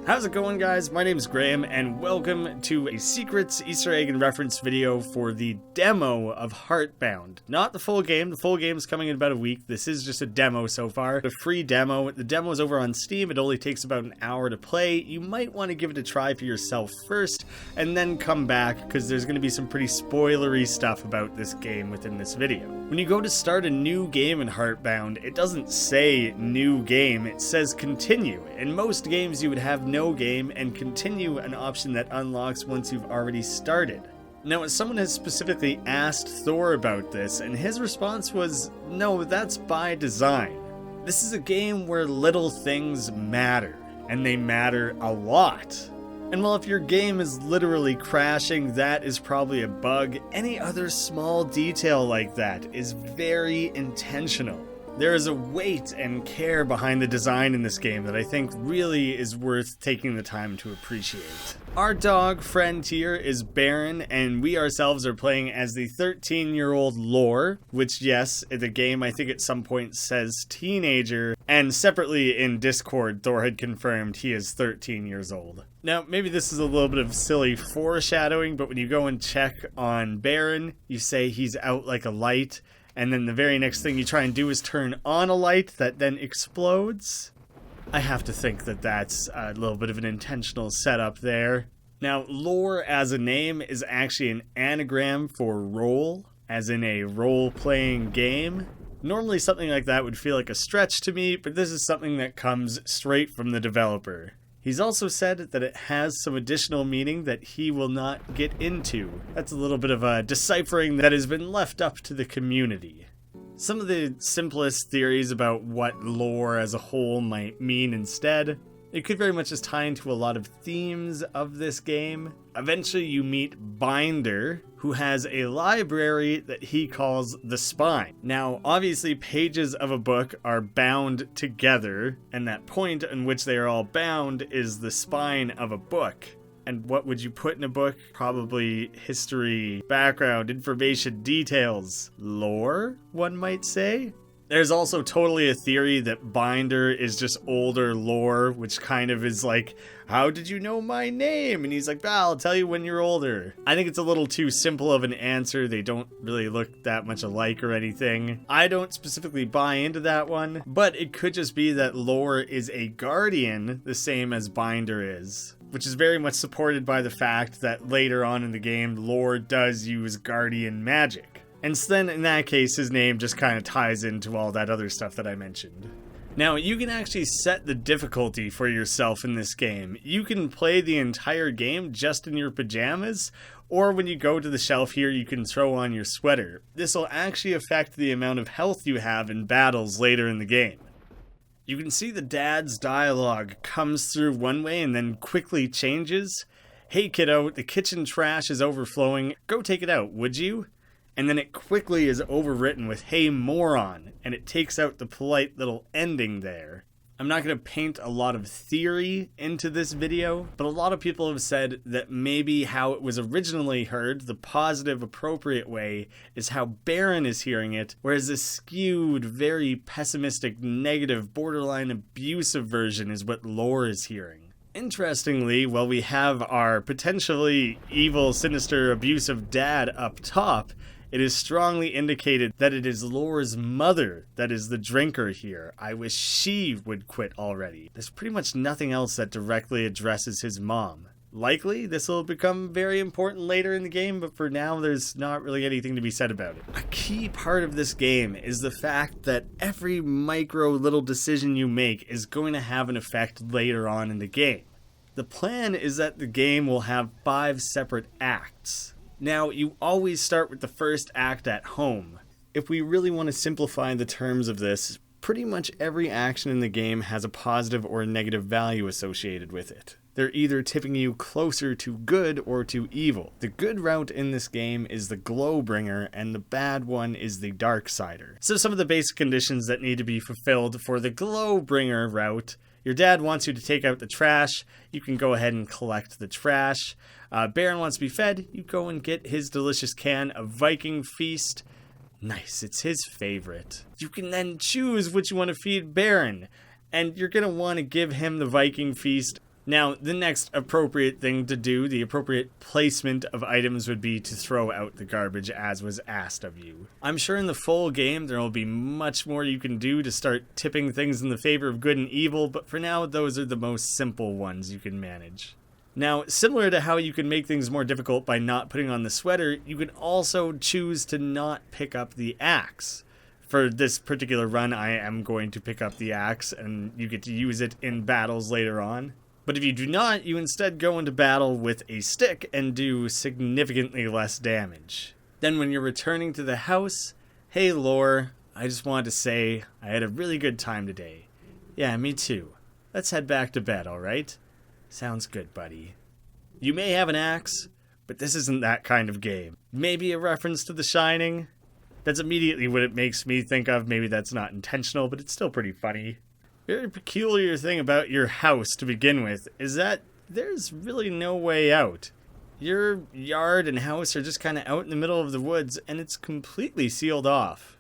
How's it going, guys? My name is Graham, and welcome to a secrets, Easter egg, and reference video for the demo of Heartbound. Not the full game. The full game is coming in about a week. This is just a demo so far. A free demo. The demo is over on Steam. It only takes about an hour to play. You might want to give it a try for yourself first, and then come back, because there's going to be some pretty spoilery stuff about this game within this video. When you go to start a new game in Heartbound, it doesn't say new game, it says continue. In most games, you would have no game, and continue an option that unlocks once you've already started. Now, someone has specifically asked Thor about this, and his response was, no, that's by design. This is a game where little things matter, and they matter a lot. And while if your game is literally crashing, that is probably a bug, any other small detail like that is very intentional. There is a weight and care behind the design in this game that I think really is worth taking the time to appreciate. Our dog friend here is Baron, and we ourselves are playing as the 13-year-old Lore, which, yes, the game I think at some point says teenager, and separately in Discord, Thor had confirmed he is 13 years old. Now, maybe this is a little bit of silly foreshadowing, but when you go and check on Baron, you say he's out like a light, and then the very next thing you try and do is turn on a light that then explodes. I have to think that that's a little bit of an intentional setup there. Now, Lore as a name is actually an anagram for role, as in a role-playing game. Normally something like that would feel like a stretch to me, but this is something that comes straight from the developer. He's also said that it has some additional meaning that he will not get into. That's a little bit of a deciphering that has been left up to the community. Some of the simplest theories about what lore as a whole might mean instead, it could very much just tie into a lot of themes of this game. Eventually you meet Binder, who has a library that he calls the Spine. Now, obviously pages of a book are bound together, and that point in which they are all bound is the spine of a book. And what would you put in a book? Probably history, background, information, details, lore, one might say. There's also totally a theory that Binder is just older Lore, which kind of is like, how did you know my name? And he's like, I'll tell you when you're older. I think it's a little too simple of an answer. They don't really look that much alike or anything. I don't specifically buy into that one, but it could just be that Lore is a guardian, the same as Binder is, which is very much supported by the fact that later on in the game, Lore does use guardian magic. And so then, in that case, his name just kind of ties into all that other stuff that I mentioned. Now, you can actually set the difficulty for yourself in this game. You can play the entire game just in your pajamas, or when you go to the shelf here, you can throw on your sweater. This will actually affect the amount of health you have in battles later in the game. You can see the dad's dialogue comes through one way and then quickly changes. Hey kiddo, the kitchen trash is overflowing. Go take it out, would you? And then it quickly is overwritten with, hey moron, and it takes out the polite little ending there. I'm not going to paint a lot of theory into this video, but a lot of people have said that maybe how it was originally heard, the positive, appropriate way, is how Baron is hearing it, whereas the skewed, very pessimistic, negative, borderline abusive version is what Lore is hearing. Interestingly, while we have our potentially evil, sinister, abusive dad up top, it is strongly indicated that it is Lore's mother that is the drinker here. I wish she would quit already. There's pretty much nothing else that directly addresses his mom. Likely, this will become very important later in the game, but for now, there's not really anything to be said about it. A key part of this game is the fact that every micro little decision you make is going to have an effect later on in the game. The plan is that the game will have 5 separate acts. Now, you always start with the first act at home. If we really want to simplify the terms of this, pretty much every action in the game has a positive or negative value associated with it. They're either tipping you closer to good or to evil. The good route in this game is the Glowbringer, and the bad one is the Darksider. So some of the basic conditions that need to be fulfilled for the Glowbringer route: your dad wants you to take out the trash, you can go ahead and collect the trash. Baron wants to be fed, you go and get his delicious can of Viking Feast. Nice, it's his favorite. You can then choose what you want to feed Baron, and you're going to want to give him the Viking Feast Now, the next appropriate thing to do, the appropriate placement of items would be to throw out the garbage as was asked of you. I'm sure in the full game there will be much more you can do to start tipping things in the favor of good and evil, but for now those are the most simple ones you can manage. Now, similar to how you can make things more difficult by not putting on the sweater, you can also choose to not pick up the axe. For this particular run, I am going to pick up the axe, and you get to use it in battles later on. But if you do not, you instead go into battle with a stick and do significantly less damage. Then when you're returning to the house, hey Lore, I just wanted to say I had a really good time today. Yeah, me too. Let's head back to bed, alright? Sounds good, buddy. You may have an axe, but this isn't that kind of game. Maybe a reference to The Shining? That's immediately what it makes me think of. Maybe that's not intentional, but it's still pretty funny. Very peculiar thing about your house to begin with is that there's really no way out. Your yard and house are just kind of out in the middle of the woods, and it's completely sealed off.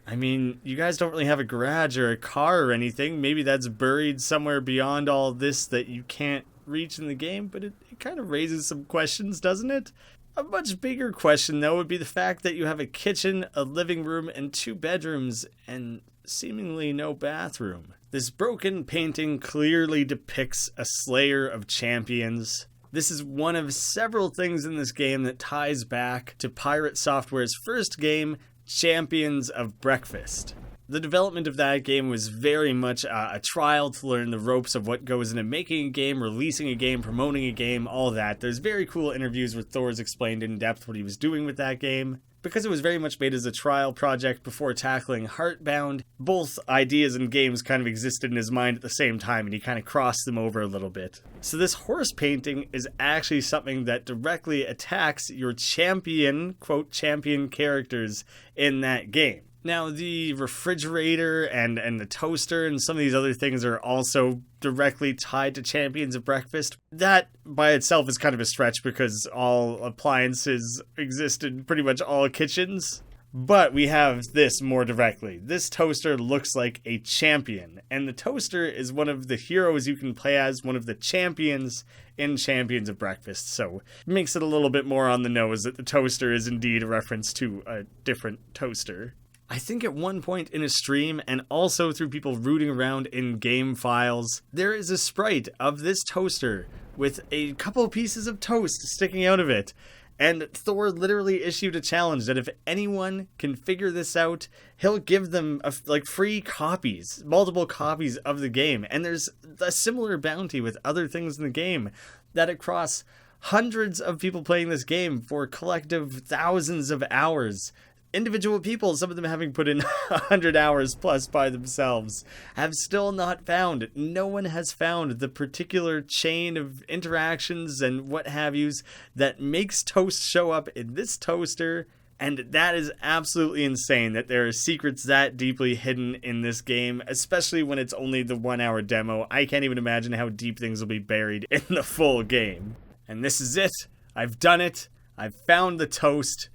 I mean, you guys don't really have a garage or a car or anything. Maybe that's buried somewhere beyond all this that you can't reach in the game, but it kind of raises some questions, doesn't it? A much bigger question, though, would be the fact that you have a kitchen, a living room, and 2 bedrooms, and seemingly no bathroom. This broken painting clearly depicts a slayer of champions. This is one of several things in this game that ties back to Pirate Software's first game, Champions of Breakfast. The development of that game was very much a trial to learn the ropes of what goes into making a game, releasing a game, promoting a game, all that. There's very cool interviews where Thor's explained in depth what he was doing with that game. Because it was very much made as a trial project before tackling Heartbound, both ideas and games kind of existed in his mind at the same time, and he kind of crossed them over a little bit. So this horse painting is actually something that directly attacks your champion, quote, champion characters in that game. Now, the refrigerator and the toaster and some of these other things are also directly tied to Champions of Breakfast. That by itself is kind of a stretch because all appliances exist in pretty much all kitchens. But we have this more directly. This toaster looks like a champion, and the toaster is one of the heroes you can play as, one of the champions in Champions of Breakfast, so it makes it a little bit more on the nose that the toaster is indeed a reference to a different toaster. I think at one point in a stream, and also through people rooting around in game files, there is a sprite of this toaster with a couple pieces of toast sticking out of it. And Thor literally issued a challenge that if anyone can figure this out, he'll give them free copies, multiple copies of the game. And there's a similar bounty with other things in the game that across hundreds of people playing this game for collective thousands of hours, individual people, some of them having put in 100 hours plus by themselves, have still not found. No one has found the particular chain of interactions and what have yous that makes toast show up in this toaster. And that is absolutely insane that there are secrets that deeply hidden in this game, especially when it's only the 1 hour demo. I can't even imagine how deep things will be buried in the full game. And this is it. I've done it. I've found the toast.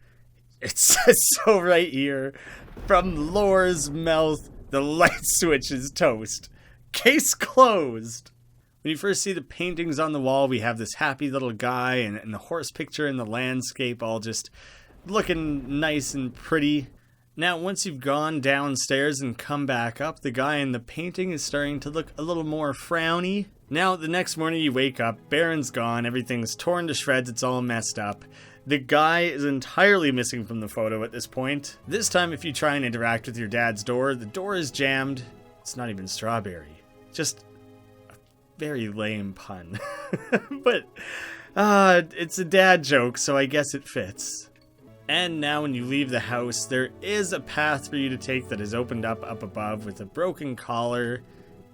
It says so right here. From Lore's mouth, the light switch is toast. Case closed. When you first see the paintings on the wall, we have this happy little guy and the horse picture and the landscape all just looking nice and pretty. Now, once you've gone downstairs and come back up, the guy in the painting is starting to look a little more frowny. Now, the next morning you wake up, Baron's gone, everything's torn to shreds, it's all messed up. The guy is entirely missing from the photo at this point. This time, if you try and interact with your dad's door, the door is jammed. It's not even strawberry. Just a very lame pun. But, it's a dad joke, so I guess it fits. And now when you leave the house, there is a path for you to take that is opened up above with a broken collar.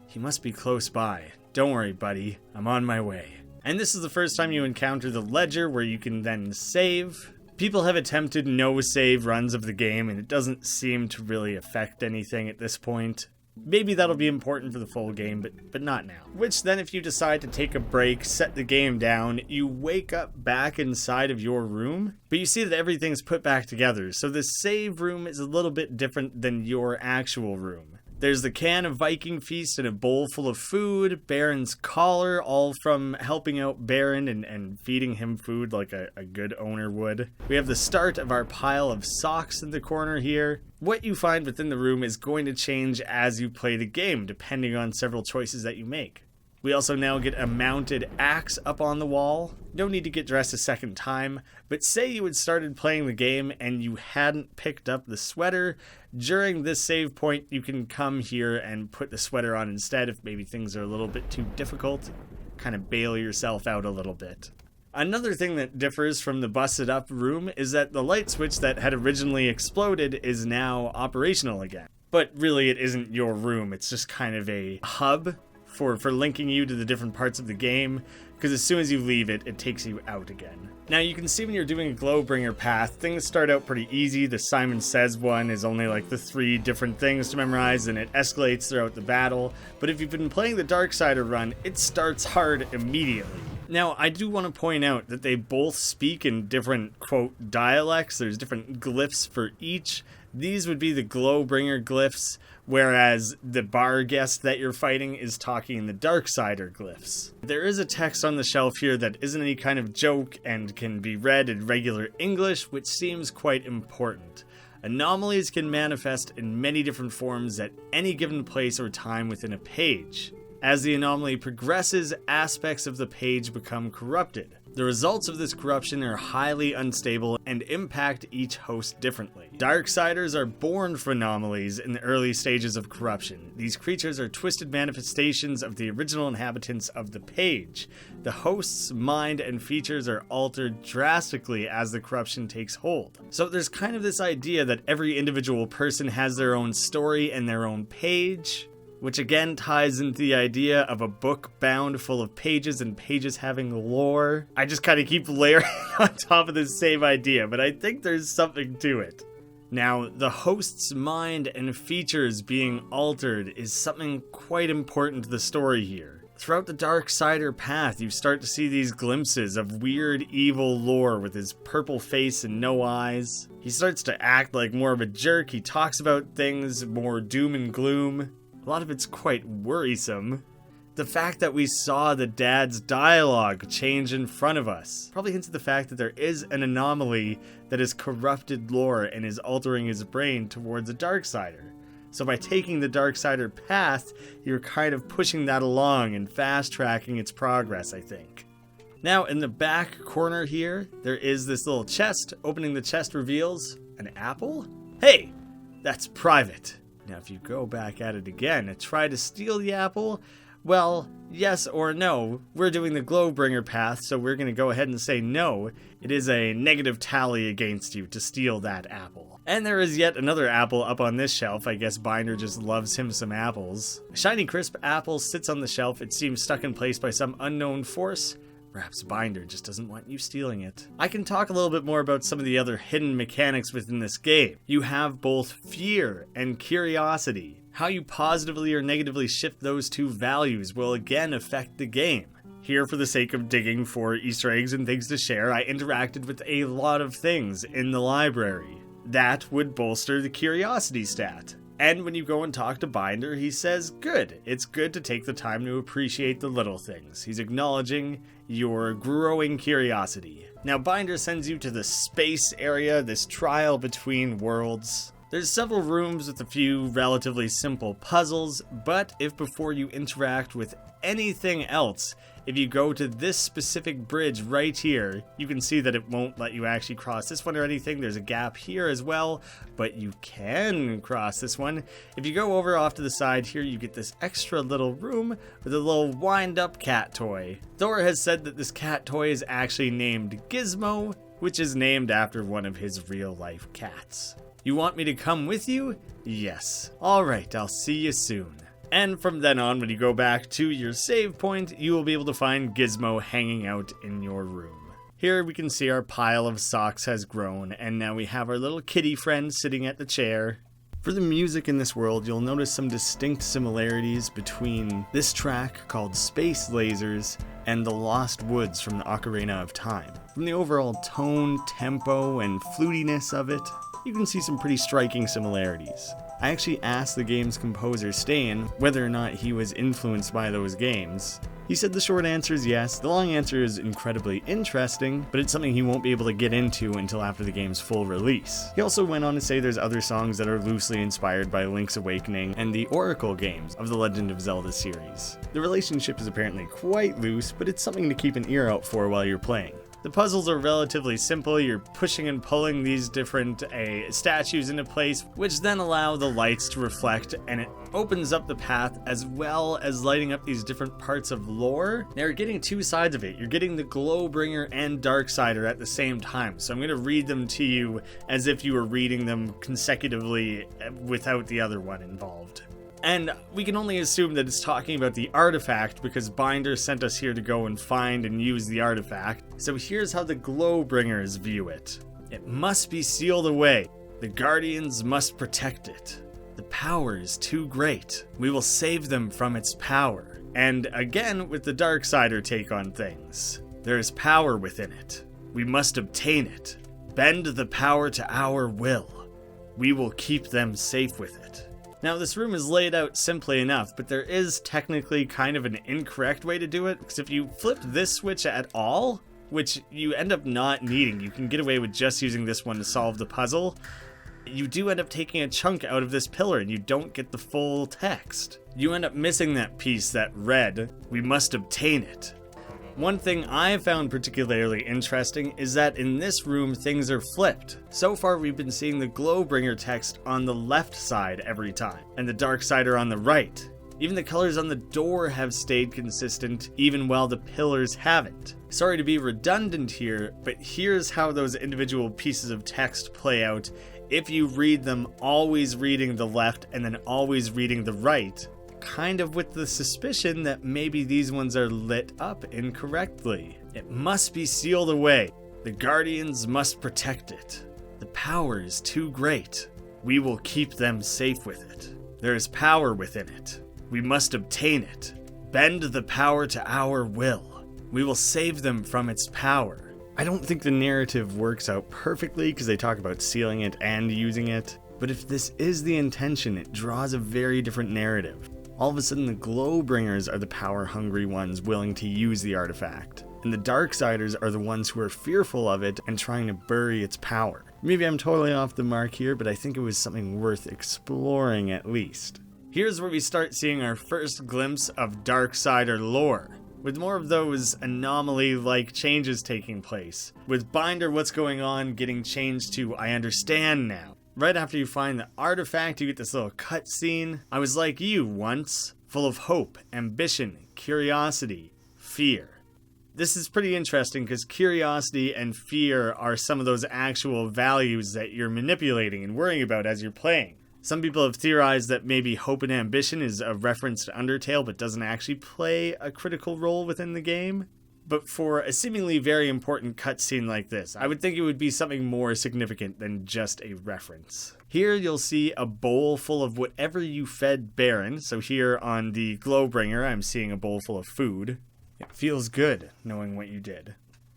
He must be close by. Don't worry, buddy. I'm on my way. And this is the first time you encounter the ledger where you can then save. People have attempted no-save runs of the game, and it doesn't seem to really affect anything at this point. Maybe that'll be important for the full game, but not now. Which then, if you decide to take a break, set the game down, you wake up back inside of your room, but you see that everything's put back together. So the save room is a little bit different than your actual room. There's the can of Viking Feast and a bowl full of food, Baron's collar, all from helping out Baron and feeding him food like a good owner would. We have the start of our pile of socks in the corner here. What you find within the room is going to change as you play the game, depending on several choices that you make. We also now get a mounted axe up on the wall. No need to get dressed a second time, but say you had started playing the game and you hadn't picked up the sweater. During this save point, you can come here and put the sweater on instead if maybe things are a little bit too difficult. Kind of bail yourself out a little bit. Another thing that differs from the busted up room is that the light switch that had originally exploded is now operational again. But really it isn't your room, it's just kind of a hub for linking you to the different parts of the game, because as soon as you leave it, it takes you out again. Now you can see when you're doing a Glowbringer path, things start out pretty easy. The Simon Says one is only like the 3 different things to memorize, and it escalates throughout the battle. But if you've been playing the Darksider run, it starts hard immediately. Now, I do want to point out that they both speak in different, quote, dialects. There's different glyphs for each. These would be the Glowbringer glyphs, whereas the bar guest that you're fighting is talking in the Darksider glyphs. There is a text on the shelf here that isn't any kind of joke and can be read in regular English, which seems quite important. Anomalies can manifest in many different forms at any given place or time within a page. As the anomaly progresses, aspects of the page become corrupted. The results of this corruption are highly unstable and impact each host differently. Darksiders are born from anomalies in the early stages of corruption. These creatures are twisted manifestations of the original inhabitants of the page. The host's mind and features are altered drastically as the corruption takes hold. So there's kind of this idea that every individual person has their own story and their own page, which again ties into the idea of a book bound full of pages and pages having lore. I just kind of keep layering on top of this same idea, but I think there's something to it. Now, the host's mind and features being altered is something quite important to the story here. Throughout the Darksider path, you start to see these glimpses of weird evil lore with his purple face and no eyes. He starts to act like more of a jerk. He talks about things more doom and gloom. A lot of it's quite worrisome. The fact that we saw the dad's dialogue change in front of us probably hints at the fact that there is an anomaly that has corrupted lore and is altering his brain towards a Darksider. So by taking the Darksider path, you're kind of pushing that along and fast-tracking its progress, I think. Now, in the back corner here, there is this little chest. Opening the chest reveals an apple? Hey, that's private. Now, if you go back at it again and try to steal the apple, well, yes or no. We're doing the Glowbringer path, so we're going to go ahead and say no. It is a negative tally against you to steal that apple. And there is yet another apple up on this shelf. I guess Binder just loves him some apples. A shiny, crisp apple sits on the shelf. It seems stuck in place by some unknown force. Perhaps Binder just doesn't want you stealing it. I can talk a little bit more about some of the other hidden mechanics within this game. You have both fear and curiosity. How you positively or negatively shift those two values will again affect the game. Here, for the sake of digging for Easter eggs and things to share, I interacted with a lot of things in the library. That would bolster the curiosity stat. And when you go and talk to Binder, he says, good. It's good to take the time to appreciate the little things. He's acknowledging your growing curiosity. Now, Binder sends you to the space area, this trial between worlds. There's several rooms with a few relatively simple puzzles, but if before you interact with anything else, if you go to this specific bridge right here, you can see that it won't let you actually cross this one or anything. There's a gap here as well, but you can cross this one. If you go over off to the side here, you get this extra little room with a little wind-up cat toy. Thor has said that this cat toy is actually named Gizmo, which is named after one of his real-life cats. You want me to come with you? Yes. Alright, I'll see you soon. And from then on, when you go back to your save point, you will be able to find Gizmo hanging out in your room. Here we can see our pile of socks has grown, and now we have our little kitty friend sitting at the chair. For the music in this world, you'll notice some distinct similarities between this track called Space Lasers and The Lost Woods from the Ocarina of Time. From the overall tone, tempo, and flutiness of it, you can see some pretty striking similarities. I actually asked the game's composer Stan whether or not he was influenced by those games. He said the short answer is yes. The long answer is incredibly interesting, but it's something he won't be able to get into until after the game's full release. He also went on to say there's other songs that are loosely inspired by Link's Awakening and the Oracle games of the Legend of Zelda series. The relationship is apparently quite loose, but it's something to keep an ear out for while you're playing. The puzzles are relatively simple. You're pushing and pulling these different statues into place, which then allow the lights to reflect, and it opens up the path as well as lighting up these different parts of lore. Now you're getting two sides of it. You're getting the Glowbringer and Darksider at the same time. So I'm going to read them to you as if you were reading them consecutively without the other one involved. And we can only assume that it's talking about the artifact because Binder sent us here to go and find and use the artifact. So here's how the Glowbringers view it. It must be sealed away. The Guardians must protect it. The power is too great. We will save them from its power. And again, with the Darksider take on things. There is power within it. We must obtain it. Bend the power to our will. We will keep them safe with it. Now, this room is laid out simply enough, but there is technically kind of an incorrect way to do it, because if you flip this switch at all, which you end up not needing, you can get away with just using this one to solve the puzzle, you do end up taking a chunk out of this pillar and you don't get the full text. You end up missing that piece that read, "We must obtain it." One thing I found particularly interesting is that in this room things are flipped. So far we've been seeing the Glowbringer text on the left side every time, and the Darksider on the right. Even the colors on the door have stayed consistent, even while the pillars haven't. Sorry to be redundant here, but here's how those individual pieces of text play out if you read them always reading the left and then always reading the right. Kind of with the suspicion that maybe these ones are lit up incorrectly. It must be sealed away. The Guardians must protect it. The power is too great. We will keep them safe with it. There is power within it. We must obtain it. Bend the power to our will. We will save them from its power. I don't think the narrative works out perfectly because they talk about sealing it and using it, but if this is the intention, it draws a very different narrative. All of a sudden, the Glowbringers are the power-hungry ones willing to use the artifact, and the Darksiders are the ones who are fearful of it and trying to bury its power. Maybe I'm totally off the mark here, but I think it was something worth exploring at least. Here's where we start seeing our first glimpse of Darksider lore, with more of those anomaly-like changes taking place, with Binder What's Going On getting changed to I Understand Now. Right after you find the artifact, you get this little cutscene. I was like you once, full of hope, ambition, curiosity, fear. This is pretty interesting because curiosity and fear are some of those actual values that you're manipulating and worrying about as you're playing. Some people have theorized that maybe hope and ambition is a reference to Undertale but doesn't actually play a critical role within the game. But for a seemingly very important cutscene like this, I would think it would be something more significant than just a reference. Here you'll see a bowl full of whatever you fed Baron. So here on the Glowbringer, I'm seeing a bowl full of food. It feels good knowing what you did.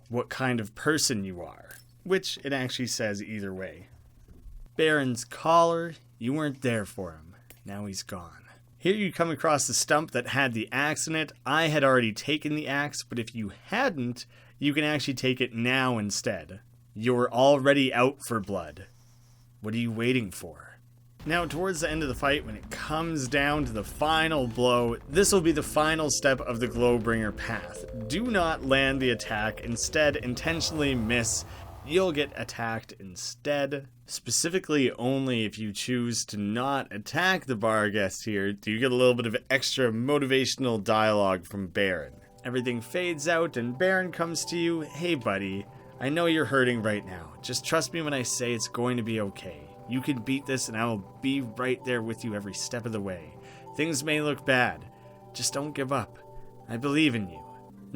What kind of person you are. Which it actually says either way. Baron's collar, you weren't there for him. Now he's gone. Here you come across the stump that had the axe in it. I had already taken the axe, but if you hadn't, you can actually take it now instead. You're already out for blood. What are you waiting for? Now, towards the end of the fight, when it comes down to the final blow, this will be the final step of the Glowbringer path. Do not land the attack, instead intentionally miss. You'll get attacked instead. Specifically, only if you choose to not attack the bar guest here do you get a little bit of extra motivational dialogue from Baron. Everything fades out and Baron comes to you. Hey buddy, I know you're hurting right now. Just trust me when I say it's going to be okay. You can beat this and I will be right there with you every step of the way. Things may look bad. Just don't give up. I believe in you.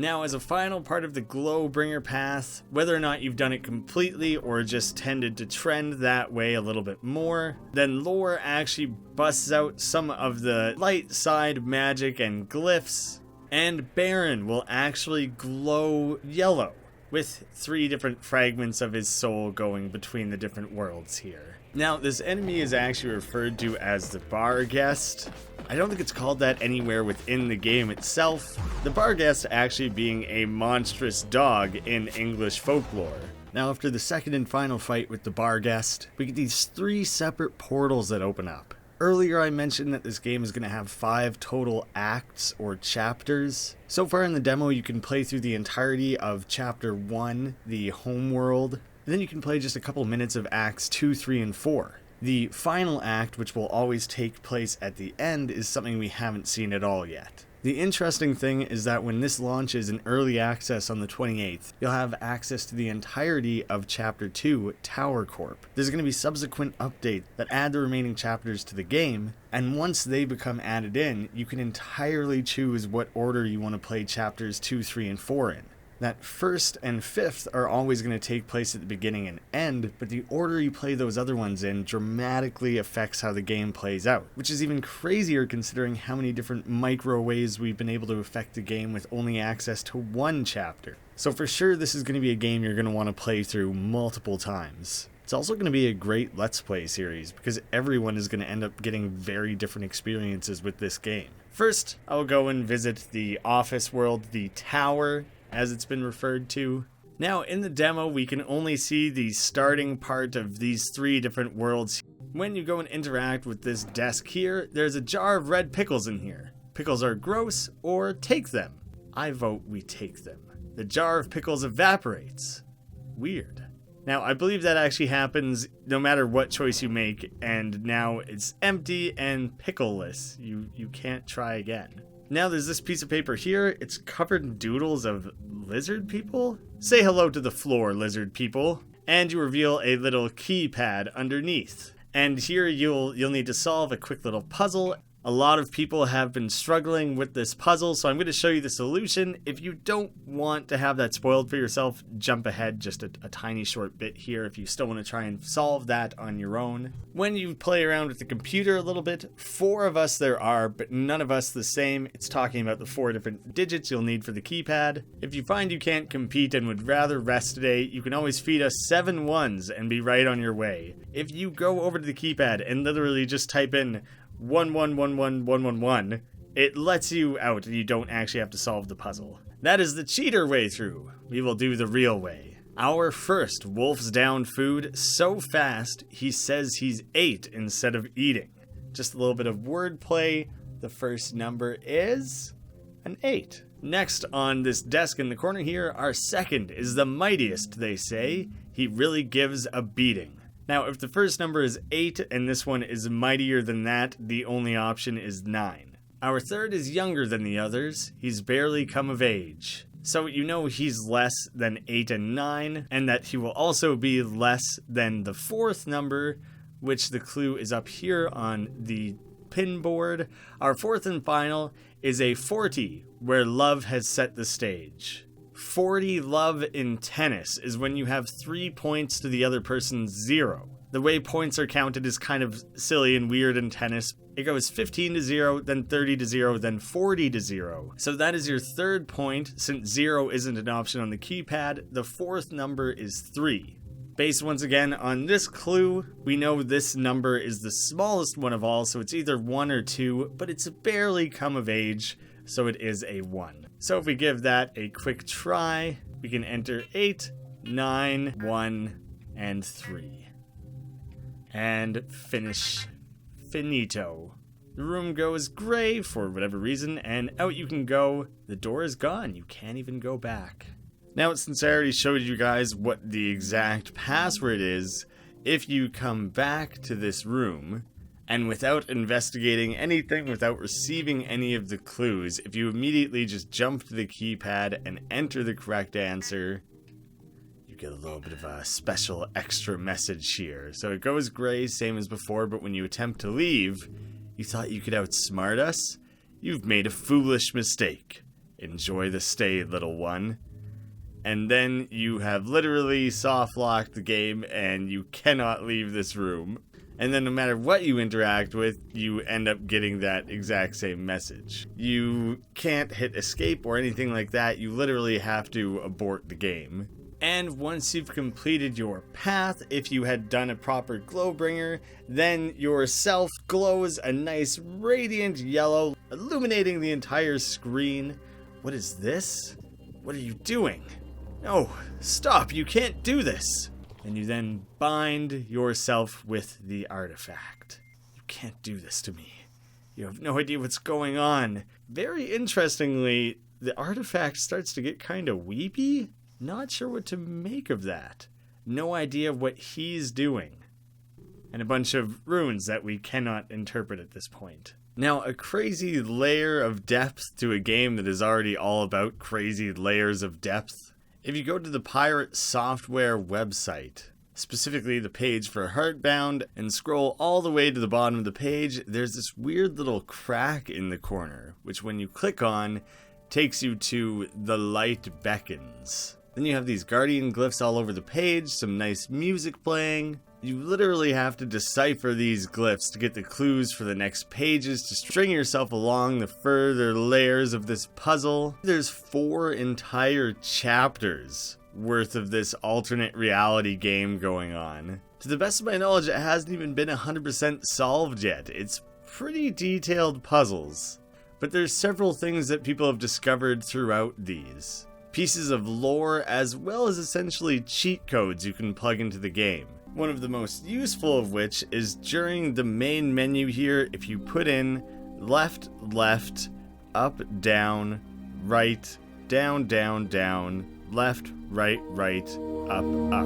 Now, as a final part of the Glowbringer path, whether or not you've done it completely or just tended to trend that way a little bit more, then lore actually busts out some of the light side magic and glyphs, and Baron will actually glow yellow, with 3 different fragments of his soul going between the different worlds here. Now, this enemy is actually referred to as the behest. I don't think it's called that anywhere within the game itself, the behest actually being a monstrous dog in English folklore. Now, after the second and final fight with the behest, we get these 3 separate portals that open up. Earlier I mentioned that this game is going to have 5 total acts or chapters. So far in the demo you can play through the entirety of Chapter 1, the home world, and then you can play just a couple minutes of Acts 2, 3, and 4. The final act, which will always take place at the end, is something we haven't seen at all yet. The interesting thing is that when this launches in early access on the 28th, you'll have access to the entirety of Chapter 2, Tower Corp. There's going to be subsequent updates that add the remaining chapters to the game, and once they become added in, you can entirely choose what order you want to play Chapters 2, 3, and 4 in. That 1st and 5th are always going to take place at the beginning and end, but the order you play those other ones in dramatically affects how the game plays out, which is even crazier considering how many different micro ways we've been able to affect the game with only access to 1 chapter. So for sure this is going to be a game you're going to want to play through multiple times. It's also going to be a great Let's Play series, because everyone is going to end up getting very different experiences with this game. First, I'll go and visit the office world, the tower, as it's been referred to. Now, in the demo, we can only see the starting part of these 3 different worlds. When you go and interact with this desk here, there's a jar of red pickles in here. Pickles are gross, or take them. I vote we take them. The jar of pickles evaporates. Weird. Now, I believe that actually happens no matter what choice you make, and now it's empty and pickleless. You can't try again. Now there's this piece of paper here. It's covered in doodles of lizard people. Say hello to the floor, lizard people. And you reveal a little keypad underneath. And here you'll need to solve a quick little puzzle. A lot of people have been struggling with this puzzle, so I'm going to show you the solution. If you don't want to have that spoiled for yourself, jump ahead just a tiny short bit here if you still want to try and solve that on your own. When you play around with the computer a little bit, 4 of us there are, but none of us the same. It's talking about the 4 different digits you'll need for the keypad. If you find you can't compete and would rather rest today, you can always feed us 7 ones and be right on your way. If you go over to the keypad and literally just type in 111111, it lets you out and you don't actually have to solve the puzzle. That is the cheater way through. We will do the real way. Our first wolf's down food so fast he says he's 8 instead of eating. Just a little bit of wordplay. The first number is an 8. Next on this desk in the corner here, our second is the mightiest, they say. He really gives a beating. Now, if the first number is 8 and this one is mightier than that, the only option is 9. Our third is younger than the others. He's barely come of age. So you know he's less than 8 and 9, and that he will also be less than the 4th number, which the clue is up here on the pin board. Our 4th and final is a 40, where love has set the stage. 40 love in tennis is when you have 3 points to the other person's 0. The way points are counted is kind of silly and weird in tennis. It goes 15 to 0, then 30 to 0, then 40 to 0. So that is your 3rd point. Since 0 isn't an option on the keypad, the 4th number is 3. Based once again on this clue, we know this number is the smallest one of all, so it's either 1 or 2, but it's barely come of age, so it is a 1. So if we give that a quick try, we can enter 8, 9, 1, and 3. And finish. Finito. The room goes gray for whatever reason, and out you can go. The door is gone. You can't even go back. Now, since I already showed you guys what the exact password is, if you come back to this room, and without investigating anything, without receiving any of the clues, if you immediately just jump to the keypad and enter the correct answer, you get a little bit of a special extra message here. So it goes gray, same as before, but when you attempt to leave, you thought you could outsmart us? You've made a foolish mistake. Enjoy the stay, little one. And then you have literally soft-locked the game and you cannot leave this room. And then no matter what you interact with, you end up getting that exact same message. You can't hit escape or anything like that. You literally have to abort the game. And once you've completed your path, if you had done a proper Glowbringer, then your self glows a nice radiant yellow, illuminating the entire screen. What is this? What are you doing? No, stop, you can't do this. And you then bind yourself with the artifact. You can't do this to me. You have no idea what's going on. Very interestingly, the artifact starts to get kind of weepy. Not sure what to make of that. No idea what he's doing. And a bunch of runes that we cannot interpret at this point. Now, a crazy layer of depth to a game that is already all about crazy layers of depth. If you go to the Pirate Software website, specifically the page for Heartbound, and scroll all the way to the bottom of the page, there's this weird little crack in the corner, which when you click on, takes you to The Light Beckons. Then you have these guardian glyphs all over the page, some nice music playing. You literally have to decipher these glyphs to get the clues for the next pages to string yourself along the further layers of this puzzle. There's 4 entire chapters worth of this alternate reality game going on. To the best of my knowledge, it hasn't even been 100% solved yet. It's pretty detailed puzzles. But there's several things that people have discovered throughout these. Pieces of lore, as well as essentially cheat codes you can plug into the game. One of the most useful of which is during the main menu here, if you put in left, left, up, down, right, down, down, down, left, right, right, up, up.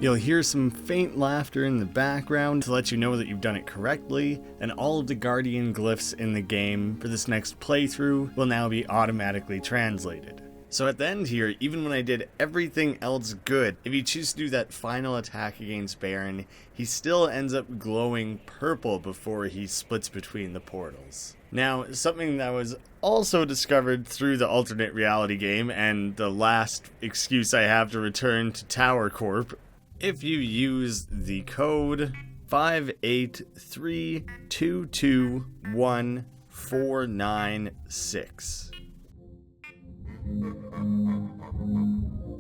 You'll hear some faint laughter in the background to let you know that you've done it correctly, and all of the guardian glyphs in the game for this next playthrough will now be automatically translated. So at the end here, even when I did everything else good, if you choose to do that final attack against Baron, he still ends up glowing purple before he splits between the portals. Now, something that was also discovered through the alternate reality game, and the last excuse I have to return to Tower Corp, if you use the code 583221496.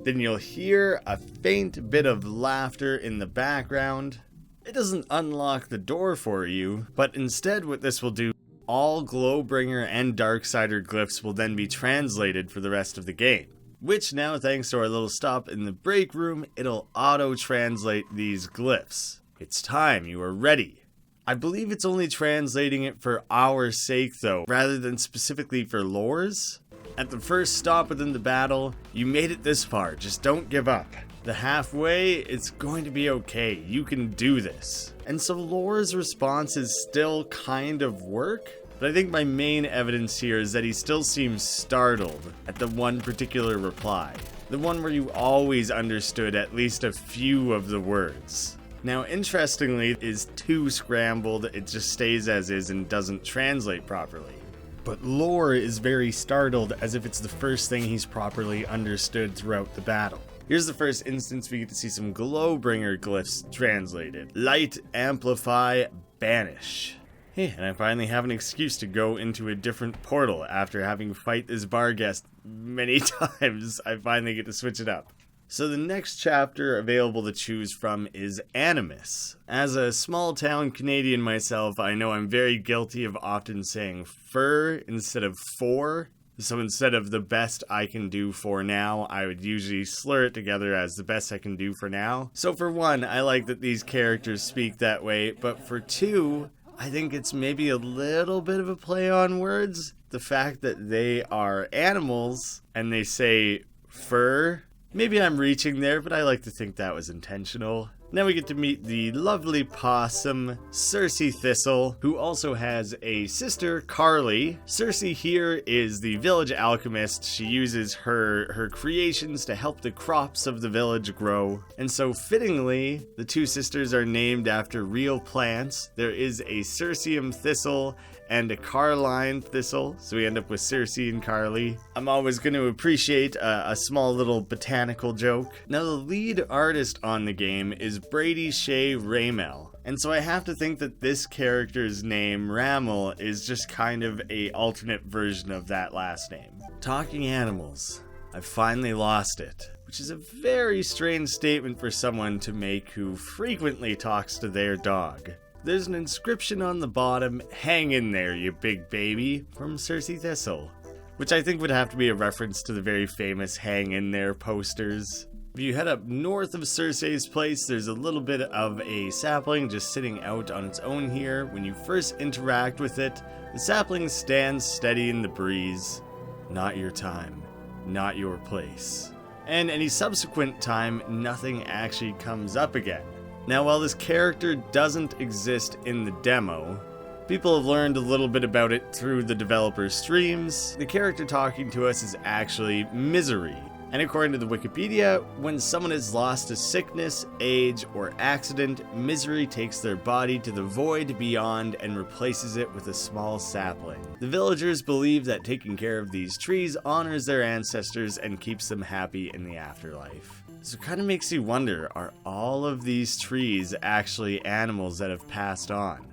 Then you'll hear a faint bit of laughter in the background. It doesn't unlock the door for you, but instead what this will do, all Glowbringer and Darksider glyphs will then be translated for the rest of the game. Which now, thanks to our little stop in the break room, it'll auto-translate these glyphs. It's time, you are ready. I believe it's only translating it for our sake though, rather than specifically for lore's. At the first stop within the battle, you made it this far, just don't give up. The halfway, it's going to be okay, you can do this. And so lore's response is still kind of work, but I think my main evidence here is that he still seems startled at the one particular reply. The one where you always understood at least a few of the words. Now, interestingly, is too scrambled, it just stays as is and doesn't translate properly. But Lore is very startled, as if it's the first thing he's properly understood throughout the battle. Here's the first instance we get to see some Glowbringer glyphs translated. Light, amplify, banish. Hey, and I finally have an excuse to go into a different portal after having fight this bar guest many times. I finally get to switch it up. So the next chapter available to choose from is Animus. As a small town Canadian myself, I know I'm very guilty of often saying fur instead of for. So instead of the best I can do for now, I would usually slur it together as the best I can do for now. So for one, I like that these characters speak that way, but for two, I think it's maybe a little bit of a play on words. The fact that they are animals and they say fur. Maybe I'm reaching there, but I like to think that was intentional. Now we get to meet the lovely possum, Circe Thistle, who also has a sister, Carly. Circe here is the village alchemist. She uses her creations to help the crops of the village grow. And so fittingly, the two sisters are named after real plants. There is a Circeum thistle and a Carline thistle, so we end up with Circe and Carly. I'm always going to appreciate a small little botanical joke. Now the lead artist on the game is Brady Shea Ramel, and so I have to think that this character's name, Ramel, is just kind of a alternate version of that last name. Talking animals. I finally lost it. Which is a very strange statement for someone to make who frequently talks to their dog. There's an inscription on the bottom, "Hang in there, you big baby," from Cersei Thistle. Which I think would have to be a reference to the very famous "Hang in there" posters. If you head up north of Cersei's place, there's a little bit of a sapling just sitting out on its own here. When you first interact with it, the sapling stands steady in the breeze. Not your time. Not your place. And any subsequent time, nothing actually comes up again. Now, while this character doesn't exist in the demo, people have learned a little bit about it through the developer's streams. The character talking to us is actually Misery. And according to the Wikipedia, when someone has lost to sickness, age, or accident, Misery takes their body to the void beyond and replaces it with a small sapling. The villagers believe that taking care of these trees honors their ancestors and keeps them happy in the afterlife. So it kind of makes you wonder, are all of these trees actually animals that have passed on?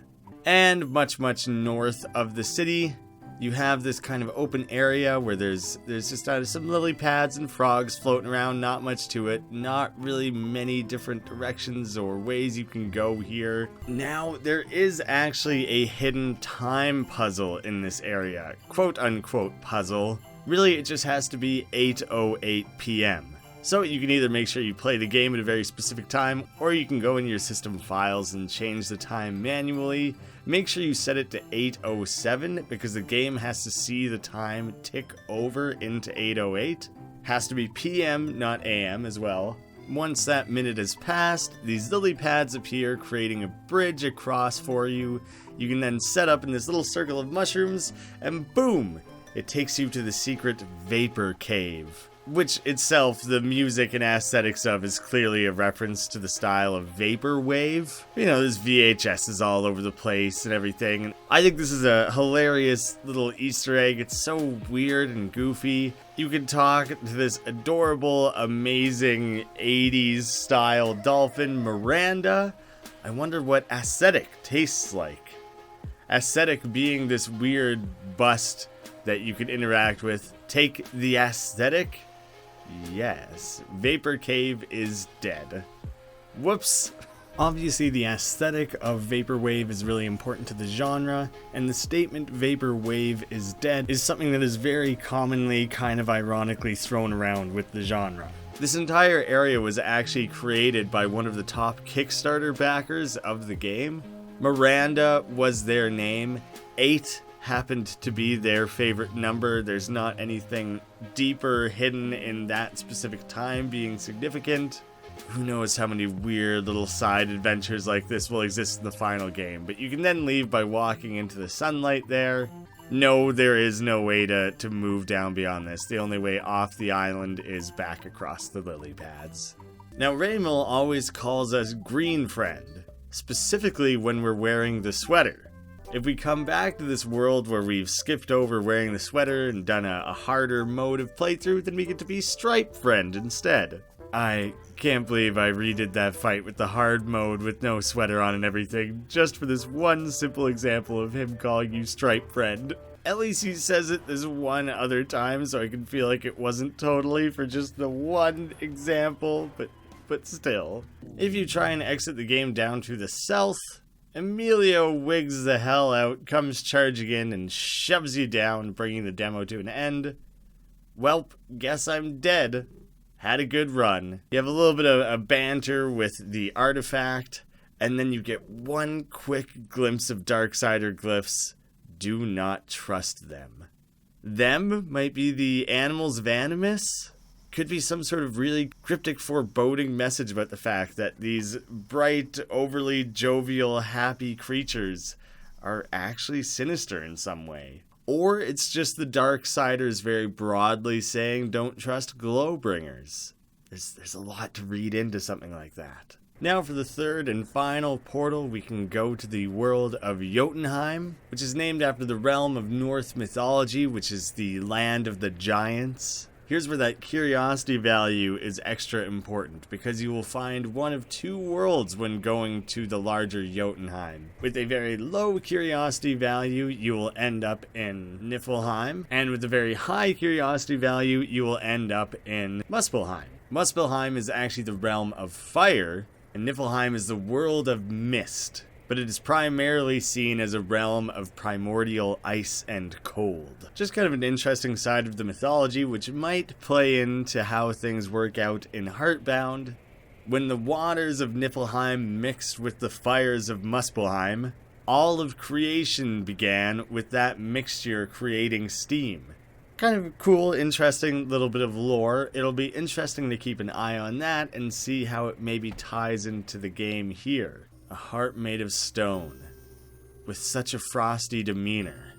And much north of the city, you have this kind of open area where there's just some lily pads and frogs floating around, not much to it, not really many different directions or ways you can go here. Now, there is actually a hidden time puzzle in this area, quote unquote puzzle. Really, it just has to be 8:08 p.m. So you can either make sure you play the game at a very specific time, or you can go in your system files and change the time manually. Make sure you set it to 8:07 because the game has to see the time tick over into 8:08. Has to be PM, not AM as well. Once that minute has passed, these lily pads appear, creating a bridge across for you. You can then set up in this little circle of mushrooms, and boom! It takes you to the secret Vapor Cave. Which itself, the music and aesthetics of, is clearly a reference to the style of Vaporwave. You know, there's VHSs all over the place and everything. And I think this is a hilarious little Easter egg. It's so weird and goofy. You can talk to this adorable, amazing 80s style dolphin, Miranda. I wonder what aesthetic tastes like. Aesthetic being this weird bust that you can interact with. Take the aesthetic. Yes, Vapor Cave is dead. Whoops. Obviously, the aesthetic of Vaporwave is really important to the genre, and the statement Vaporwave is dead is something that is very commonly, kind of ironically thrown around with the genre. This entire area was actually created by one of the top Kickstarter backers of the game. Miranda was their name. 8 happened to be their favorite number. There's not anything deeper hidden in that specific time being significant. Who knows how many weird little side adventures like this will exist in the final game, but you can then leave by walking into the sunlight there. No, there is no way to move down beyond this. The only way off the island is back across the lily pads. Now, Raymil always calls us green friend, specifically when we're wearing the sweater. If we come back to this world where we've skipped over wearing the sweater and done a harder mode of playthrough, then we get to be Stripe Friend instead. I can't believe I redid that fight with the hard mode with no sweater on and everything, just for this one simple example of him calling you Stripe Friend. At least he says it this one other time, so I can feel like it wasn't totally for just the one example, but still. If you try and exit the game down to the south, Emilio wigs the hell out, comes charging in, and shoves you down, bringing the demo to an end. Welp, guess I'm dead. Had a good run. You have a little bit of a banter with the artifact, and then you get one quick glimpse of Darksider glyphs. Do not trust them. Them might be the animals of Animus? Could be some sort of really cryptic foreboding message about the fact that these bright, overly jovial, happy creatures are actually sinister in some way. Or it's just the Darksiders very broadly saying don't trust Glowbringers. There's a lot to read into something like that. Now for the third and final portal, we can go to the world of Jotunheim, which is named after the realm of Norse mythology, which is the land of the giants. Here's where that curiosity value is extra important, because you will find one of two worlds when going to the larger Jotunheim. With a very low curiosity value, you will end up in Niflheim, and with a very high curiosity value, you will end up in Muspelheim. Muspelheim is actually the realm of fire, and Niflheim is the world of mist, but it is primarily seen as a realm of primordial ice and cold. Just kind of an interesting side of the mythology, which might play into how things work out in Heartbound. When the waters of Niflheim mixed with the fires of Muspelheim, all of creation began with that mixture creating steam. Kind of cool, interesting little bit of lore. It'll be interesting to keep an eye on that and see how it maybe ties into the game here. A heart made of stone, with such a frosty demeanor.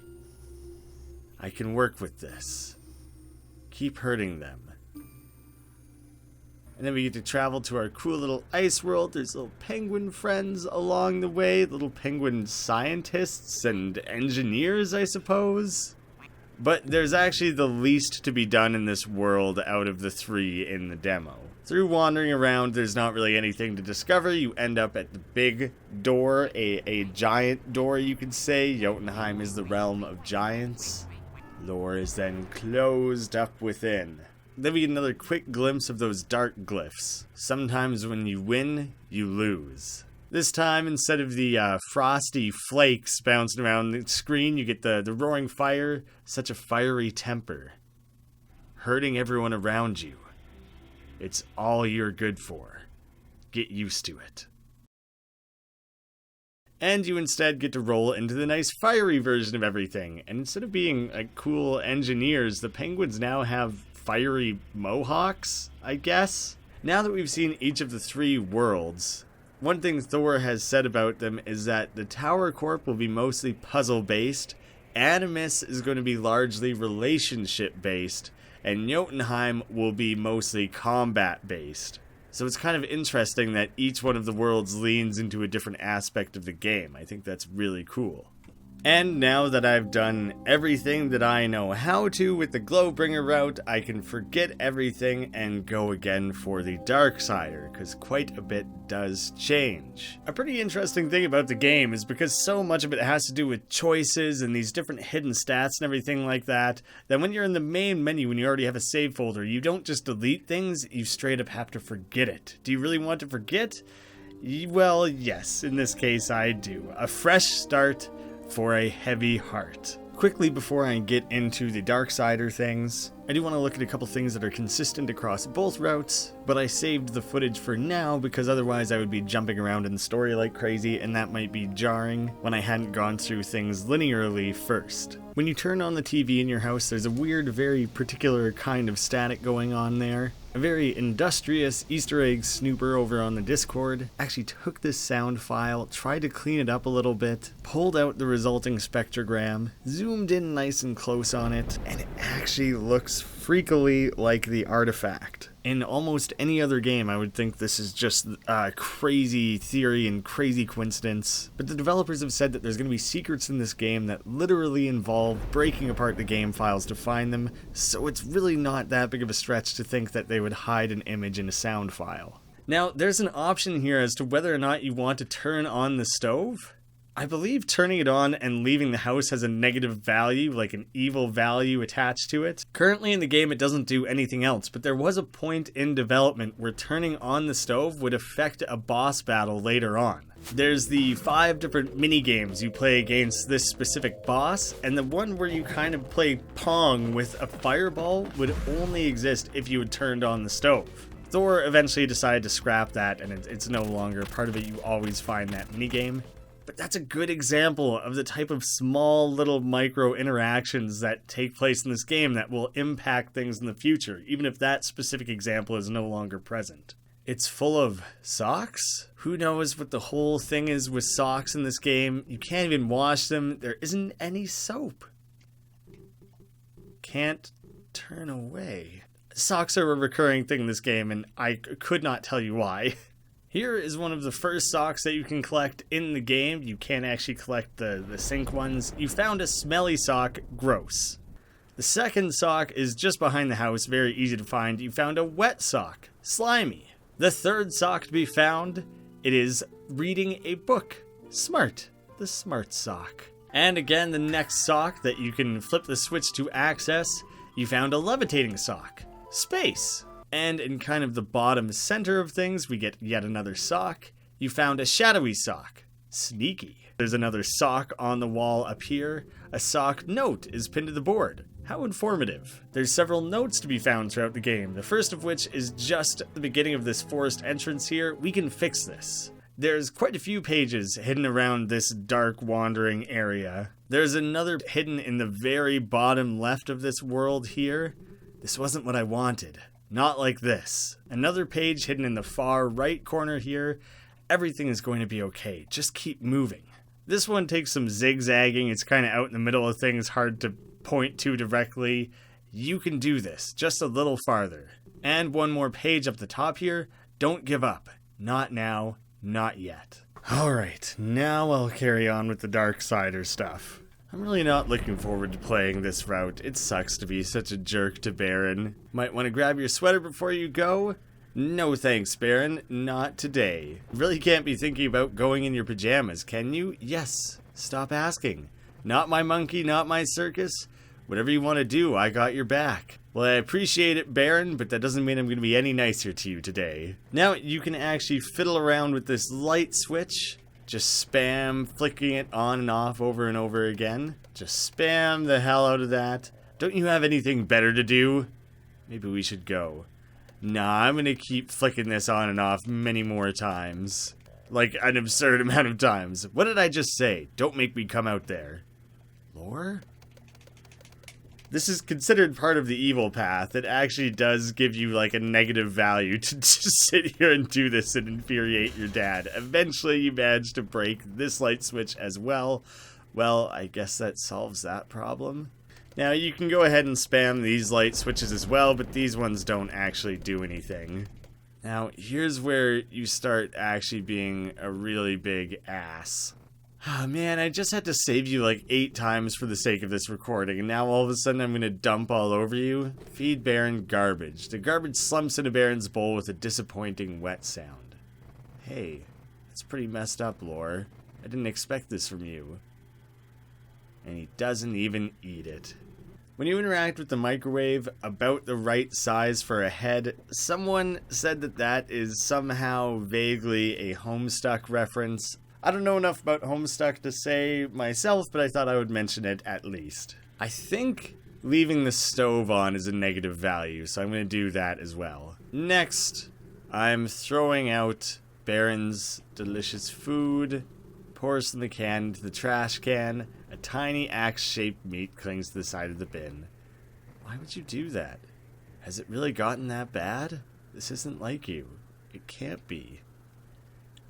I can work with this. Keep hurting them. And then we get to travel to our cool little ice world. There's little penguin friends along the way, little penguin scientists and engineers, I suppose. But there's actually the least to be done in this world out of the three in the demo. Through wandering around, there's not really anything to discover. You end up at the big door, a giant door, you could say. Jotunheim is the realm of giants. Lore is then closed up within. Then we get another quick glimpse of those dark glyphs. Sometimes when you win, you lose. This time, instead of the frosty flakes bouncing around the screen, you get the roaring fire, such a fiery temper, hurting everyone around you. It's all you're good for. Get used to it. And you instead get to roll into the nice fiery version of everything. And instead of being like cool engineers, the penguins now have fiery mohawks, I guess. Now that we've seen each of the three worlds, one thing Thor has said about them is that the Tower Corp will be mostly puzzle-based, Animus is going to be largely relationship-based, and Jotunheim will be mostly combat-based. So it's kind of interesting that each one of the worlds leans into a different aspect of the game. I think that's really cool. And now that I've done everything that I know how to with the Glowbringer route, I can forget everything and go again for the Darksider, because quite a bit does change. A pretty interesting thing about the game is because so much of it has to do with choices and these different hidden stats and everything like that, that when you're in the main menu and you already have a save folder, you don't just delete things, you straight up have to forget it. Do you really want to forget? Well, yes, in this case I do. A fresh start for a heavy heart. Quickly before I get into the Darksider things, I do want to look at a couple things that are consistent across both routes, but I saved the footage for now because otherwise I would be jumping around in the story like crazy and that might be jarring when I hadn't gone through things linearly first. When you turn on the TV in your house, there's a weird, very particular kind of static going on there. A very industrious Easter egg snooper over on the Discord actually took this sound file, tried to clean it up a little bit, pulled out the resulting spectrogram, zoomed in nice and close on it, and it actually looks freakily like the artifact. In almost any other game, I would think this is just a crazy theory and crazy coincidence, but the developers have said that there's going to be secrets in this game that literally involve breaking apart the game files to find them, so it's really not that big of a stretch to think that they would hide an image in a sound file. Now, there's an option here as to whether or not you want to turn on the stove. I believe turning it on and leaving the house has a negative value, like an evil value attached to it. Currently in the game it doesn't do anything else, but there was a point in development where turning on the stove would affect a boss battle later on. There's the 5 different mini games you play against this specific boss, and the one where you kind of play Pong with a fireball would only exist if you had turned on the stove. Thor eventually decided to scrap that, and it's no longer part of it. You always find that mini game. But that's a good example of the type of small little micro interactions that take place in this game that will impact things in the future, even if that specific example is no longer present. It's full of socks? Who knows what the whole thing is with socks in this game? You can't even wash them. There isn't any soap. Can't turn away. Socks are a recurring thing in this game, and I could not tell you why. Here is one of the first socks that you can collect in the game. You can't actually collect the sink ones. You found a smelly sock. Gross. The second sock is just behind the house, very easy to find. You found a wet sock, slimy. The third sock to be found, it is reading a book, smart, the smart sock. And again, the next sock that you can flip the switch to access, you found a levitating sock, space. And in kind of the bottom center of things, we get yet another sock. You found a shadowy sock, sneaky. There's another sock on the wall up here. A sock note is pinned to the board. How informative. There's several notes to be found throughout the game, the first of which is just at the beginning of this forest entrance here. We can fix this. There's quite a few pages hidden around this dark wandering area. There's another hidden in the very bottom left of this world here. This wasn't what I wanted. Not like this. Another page hidden in the far right corner here. Everything is going to be okay. Just keep moving. This one takes some zigzagging. It's kind of out in the middle of things, hard to point to directly. You can do this, just a little farther. And one more page up the top here. Don't give up. Not now. Not yet. Alright, now I'll carry on with the Darksider stuff. I'm really not looking forward to playing this route. It sucks to be such a jerk to Baron. Might want to grab your sweater before you go? No thanks, Baron. Not today. You really can't be thinking about going in your pajamas, can you? Yes. Stop asking. Not my monkey, not my circus. Whatever you want to do, I got your back. Well, I appreciate it, Baron, but that doesn't mean I'm going to be any nicer to you today. Now, you can actually fiddle around with this light switch. Just spam flicking it on and off over and over again. Just spam the hell out of that. Don't you have anything better to do? Maybe we should go. Nah, I'm going to keep flicking this on and off many more times. Like an absurd amount of times. What did I just say? Don't make me come out there. Lore? This is considered part of the evil path. It actually does give you like a negative value to just sit here and do this and infuriate your dad. Eventually you manage to break this light switch as well. Well, I guess that solves that problem. Now you can go ahead and spam these light switches as well, but these ones don't actually do anything. Now here's where you start actually being a really big ass. Oh man, I just had to save you like 8 times for the sake of this recording, and now all of a sudden I'm gonna dump all over you? Feed Baron garbage. The garbage slumps into Baron's bowl with a disappointing wet sound. Hey, that's pretty messed up, Lore. I didn't expect this from you. And he doesn't even eat it. When you interact with the microwave about the right size for a head, someone said that that is somehow vaguely a Homestuck reference. I don't know enough about Homestuck to say myself, but I thought I would mention it at least. I think leaving the stove on is a negative value, so I'm going to do that as well. Next, I'm throwing out Baron's delicious food. Pours from the can into the trash can. A tiny axe-shaped meat clings to the side of the bin. Why would you do that? Has it really gotten that bad? This isn't like you. It can't be.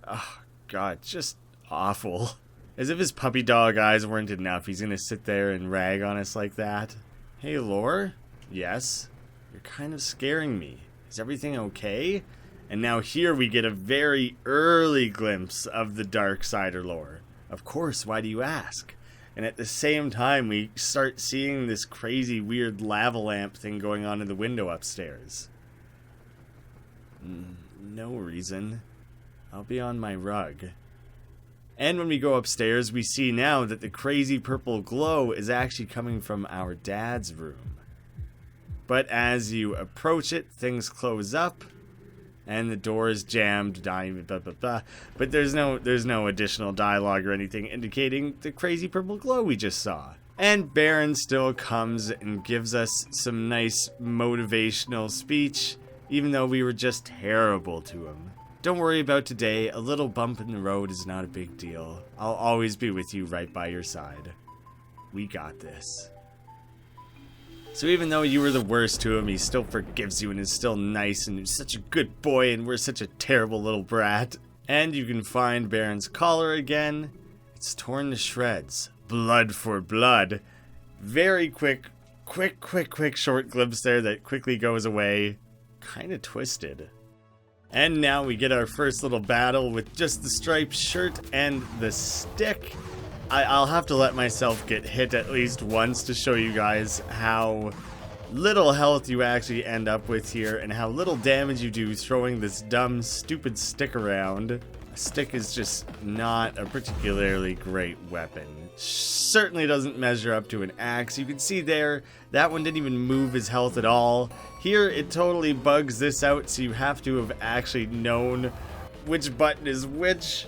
Oh, God, just awful. As if his puppy dog eyes weren't enough, he's gonna sit there and rag on us like that. Hey, Lore? Yes? You're kind of scaring me. Is everything okay? And now here we get a very early glimpse of the Darksider lore. Of course, why do you ask? And at the same time, we start seeing this crazy, weird lava lamp thing going on in the window upstairs. No reason. I'll be on my rug. And when we go upstairs, we see now that the crazy purple glow is actually coming from our dad's room. But as you approach it, things close up, and the door is jammed, blah, blah, blah. But there's no additional dialogue or anything indicating the crazy purple glow we just saw. And Baron still comes and gives us some nice motivational speech, even though we were just terrible to him. Don't worry about today. A little bump in the road is not a big deal. I'll always be with you right by your side. We got this. So even though you were the worst to him, he still forgives you and is still nice and is such a good boy, and we're such a terrible little brat. And you can find Baron's collar again. It's torn to shreds. Blood for blood. Very quick short glimpse there that quickly goes away. Kinda twisted. And now we get our first little battle with just the striped shirt and the stick. I'll have to let myself get hit at least once to show you guys how little health you actually end up with here and how little damage you do throwing this dumb, stupid stick around. A stick is just not a particularly great weapon. Certainly doesn't measure up to an axe. You can see there, that one didn't even move his health at all. Here, it totally bugs this out, so you have to have actually known which button is which.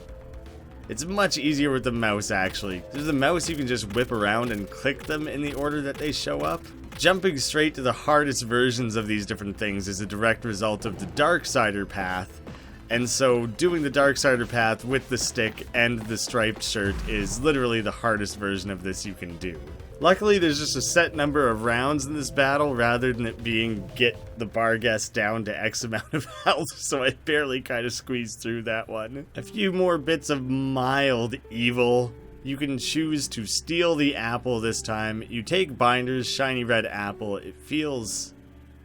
It's much easier with the mouse, actually. With the mouse, you can just whip around and click them in the order that they show up. Jumping straight to the hardest versions of these different things is a direct result of the Darksider path. And so doing the Darksider path with the stick and the striped shirt is literally the hardest version of this you can do. Luckily, there's just a set number of rounds in this battle rather than it being get the Barghest down to X amount of health, so I barely kind of squeezed through that one. A few more bits of mild evil. You can choose to steal the apple this time. You take Binder's shiny red apple. It feels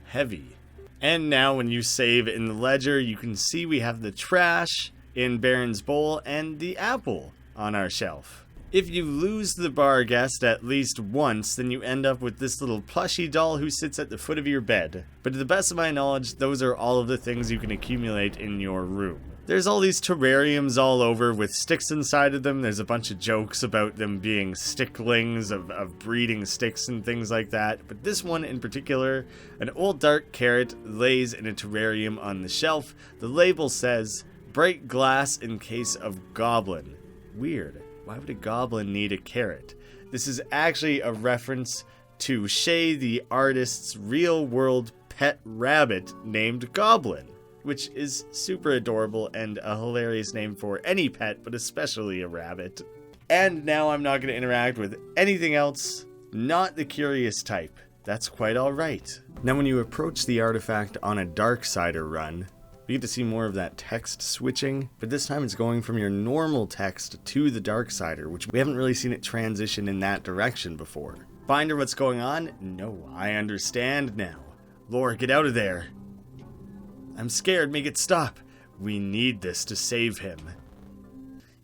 heavy. And now when you save in the ledger, you can see we have the trash in Baron's bowl and the apple on our shelf. If you lose the Barghest at least once, then you end up with this little plushie doll who sits at the foot of your bed. But to the best of my knowledge, those are all of the things you can accumulate in your room. There's all these terrariums all over with sticks inside of them. There's a bunch of jokes about them being sticklings of breeding sticks and things like that. But this one in particular, an old dark carrot lays in a terrarium on the shelf. The label says, "Bright glass in case of goblin." Weird. Why would a goblin need a carrot? This is actually a reference to Shay the artist's real-world pet rabbit named Goblin, which is super adorable and a hilarious name for any pet, but especially a rabbit. And now I'm not going to interact with anything else, not the curious type. That's quite alright. Now when you approach the artifact on a Darksider run, we get to see more of that text switching, but this time it's going from your normal text to the Darksider, which we haven't really seen it transition in that direction before. Binder, what's going on? No, I understand now. Lore, get out of there. I'm scared, make it stop. We need this to save him.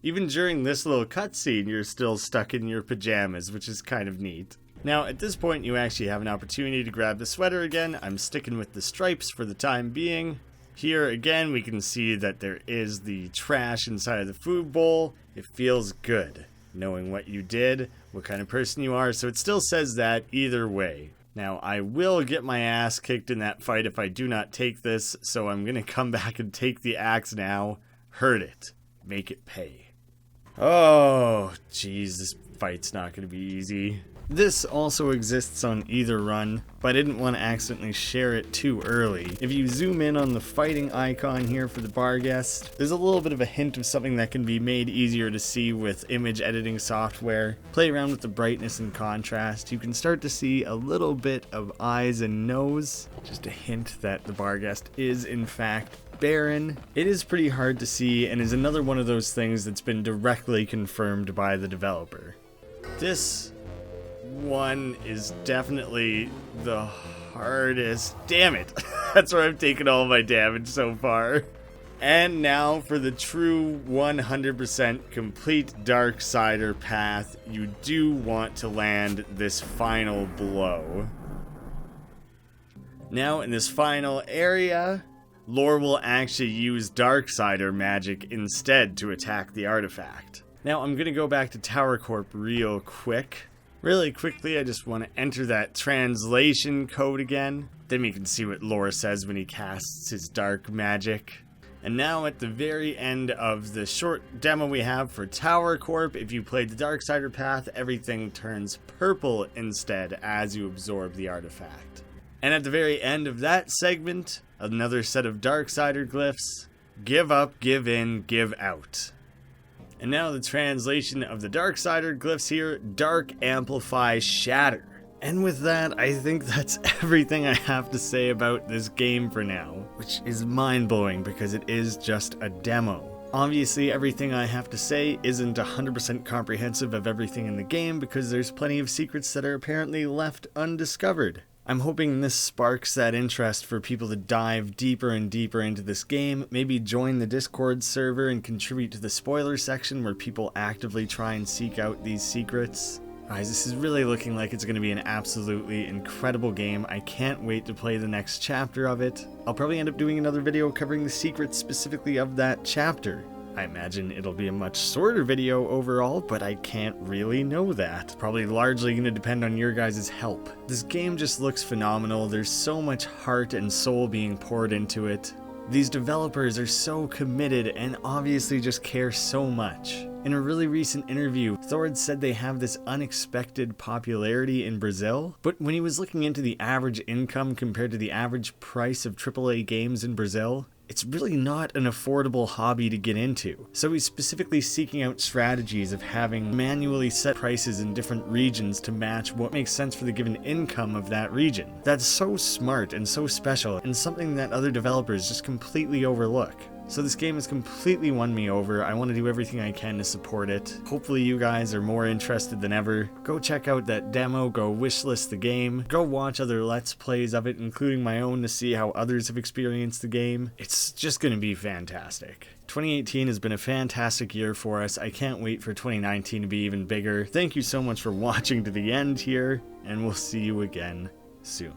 Even during this little cutscene, you're still stuck in your pajamas, which is kind of neat. Now, at this point, you actually have an opportunity to grab the sweater again. I'm sticking with the stripes for the time being. Here, again, we can see that there is the trash inside of the food bowl. It feels good, knowing what you did, what kind of person you are, so it still says that either way. Now, I will get my ass kicked in that fight if I do not take this, so I'm gonna come back and take the axe now. Hurt it. Make it pay. Oh, jeez, this fight's not gonna be easy. This also exists on either run, but I didn't want to accidentally share it too early. If you zoom in on the fighting icon here for the Barghest, there's a little bit of a hint of something that can be made easier to see with image editing software. Play around with the brightness and contrast. You can start to see a little bit of eyes and nose. Just a hint that the Barghest is in fact Baron. It is pretty hard to see and is another one of those things that's been directly confirmed by the developer. This one is definitely the hardest. Damn it. That's where I've taken all my damage so far. And now for the true 100% complete Darksider path, you do want to land this final blow. Now in this final area, Lore will actually use Darksider magic instead to attack the artifact. Now I'm gonna go back to Tower Corp real quick. Really quickly, I just want to enter that translation code again. Then we can see what Lore says when he casts his dark magic. And now at the very end of the short demo we have for Tower Corp, if you played the Darksider path, everything turns purple instead as you absorb the artifact. And at the very end of that segment, another set of Darksider glyphs. Give up, give in, give out. And now the translation of the Darksider glyphs here, Dark, Amplify, Shatter. And with that, I think that's everything I have to say about this game for now, which is mind-blowing because it is just a demo. Obviously, everything I have to say isn't 100% comprehensive of everything in the game because there's plenty of secrets that are apparently left undiscovered. I'm hoping this sparks that interest for people to dive deeper and deeper into this game, maybe join the Discord server and contribute to the spoiler section where people actively try and seek out these secrets. Guys, this is really looking like it's going to be an absolutely incredible game. I can't wait to play the next chapter of it. I'll probably end up doing another video covering the secrets specifically of that chapter. I imagine it'll be a much shorter video overall, but I can't really know that. Probably largely going to depend on your guys' help. This game just looks phenomenal. There's so much heart and soul being poured into it. These developers are so committed and obviously just care so much. In a really recent interview, Thord said they have this unexpected popularity in Brazil, but when he was looking into the average income compared to the average price of AAA games in Brazil, it's really not an affordable hobby to get into. So he's specifically seeking out strategies of having manually set prices in different regions to match what makes sense for the given income of that region. That's so smart and so special, and something that other developers just completely overlook. So this game has completely won me over. I want to do everything I can to support it. Hopefully you guys are more interested than ever. Go check out that demo, go wishlist the game, go watch other Let's Plays of it, including my own, to see how others have experienced the game. It's just going to be fantastic. 2018 has been a fantastic year for us. I can't wait for 2019 to be even bigger. Thank you so much for watching to the end here, and we'll see you again soon.